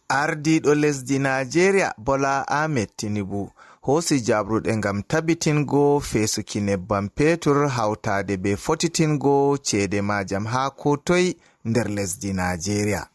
Ardiɗo lesdi Nigeria Bola Ahmed Tinubu hosi jabruɗe ngam tabbitingo fesuki nebbam petur hawtade be fotitingo cede majam ha ko toy nder lesdi Nigeria.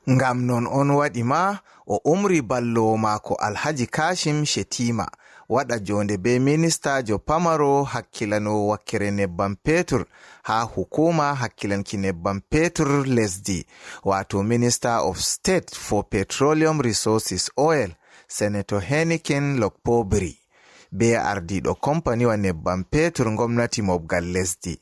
Ngam non on waɗi ma o umri ballowo mako Alhaji Kashim Shettima waɗa jonde be ministajo pamaro hakkilanowo wakkere nebbam petur ha hukuma hakkilanki nebbam petur lesdi wato Minister of State for Petroleum Resources Oil Senator Henikin Lokpobri be ardiɗo kompaniwa nebbam petur gomnati mobgal lesdi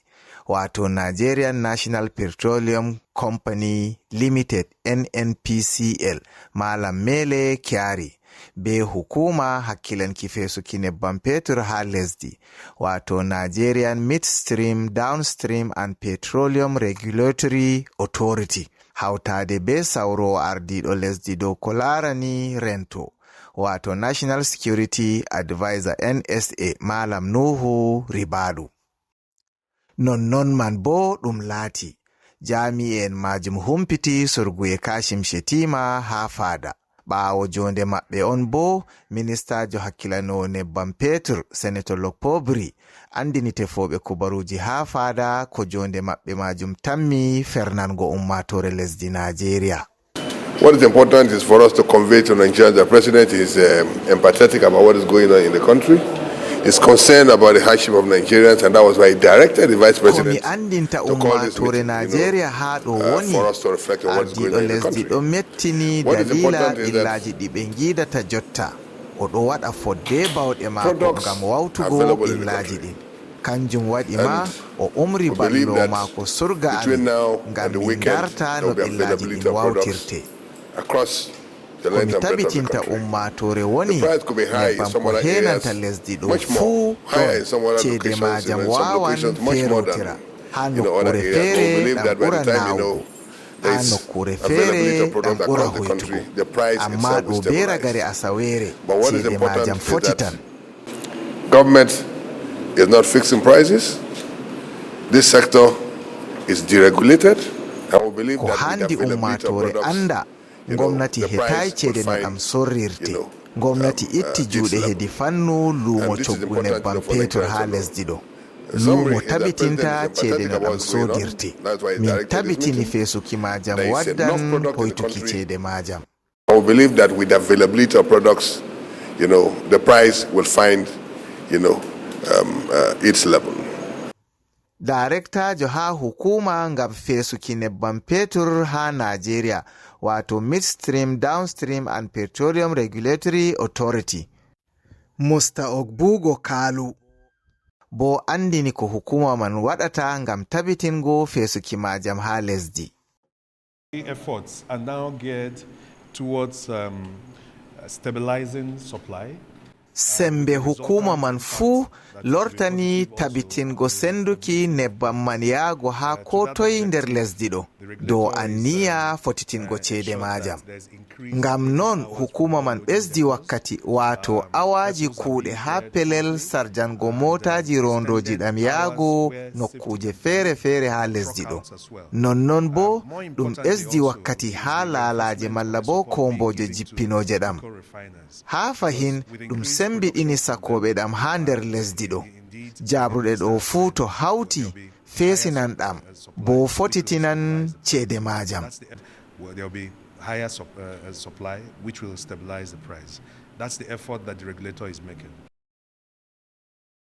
wato Nigerian National Petroleum Company Limited NNPCL Malam Mele Kyari be hukuma hakkilanki fesuki nebbam petur ha lesdi wato Nigerian Midstream, Downstream and Petroleum Regulatory Authority hawtade be sauro ardiɗo lesdi dow ko larani rento wato National Security Advisor NSA Malam Nuhu Ribadu. Non man bo ɗum laati jami'en majum humpiti sorguye Kashim Shettima ha fada ɓaawo jonde maɓɓe on bo ministajo hakkilanowo nebbam petur Senator Lokpobri andini tefoɓe kubaruji ha fada ko jonde maɓɓe majum tammi fernango ummatore lesdi Nigeria. What is important is for us to convey to Nigerians that the president is empathetic about what is going on in the country. Is concerned about the hardship of Nigerians, and that was why he directed the vice president to call this meeting, for us to reflect on what is going on in the country. What is important is that products available in the country. And between now and the weekend, there will be availability of products across the length and breadth of the country. The price could be high in some other areas, much more higher in some other locations, in some locations much more than other areas. We believe that by the time there is availability of products across the country, the price itself will stabilize. But what is important is that government is not fixing prices. This sector is deregulated, and we believe that with the availability of products, gwamnati hetai cede no ɗam sorrirte gwamnati itti juuɗe hedi fannu luumo coggu nebbam petur ha lesdi ɗo luumo tabitinta cede no ɗam sodirte min tabitini fesuki majam waddan hoytuki cede majam. I believe that with the availability of products, the price will find its level. Darektajo ha hukuma ngam fesuki nebbam petur ha Nigeria wato Midstream, Downstream and Petroleum Regulatory Authority Musta Ogbugo Kalu bo andini ko hukuma man waɗata ngam tabitingo fesuki majam ha lesdi. Efforts are now geared towards stabilizing supply. Sembe hukuma man fu lortani tabitingo senduki nebbam man yago ha ko toy nder lesdi ɗo dow anniya fotitingo cede majam. Ngam non hukuma man ɓesdi wakkati wato awaji kuuɗe ha pelel sarjango motaji rondoji ɗam yago nokkuje fere ha lesdi ɗo. Non bo ɗum ɓesdi wakkati ha laalaje malla bo komboje jippinoje ɗam. Ha fahin ɗum sembiɗini sakoɓe ɗam ha nder lesdi ɗo. Jabruɗe ɗo fu to hauti fesinan ɗam bo fotitinan cede majam. Higher supply, which will stabilize the price. That's the effort that the regulator is making.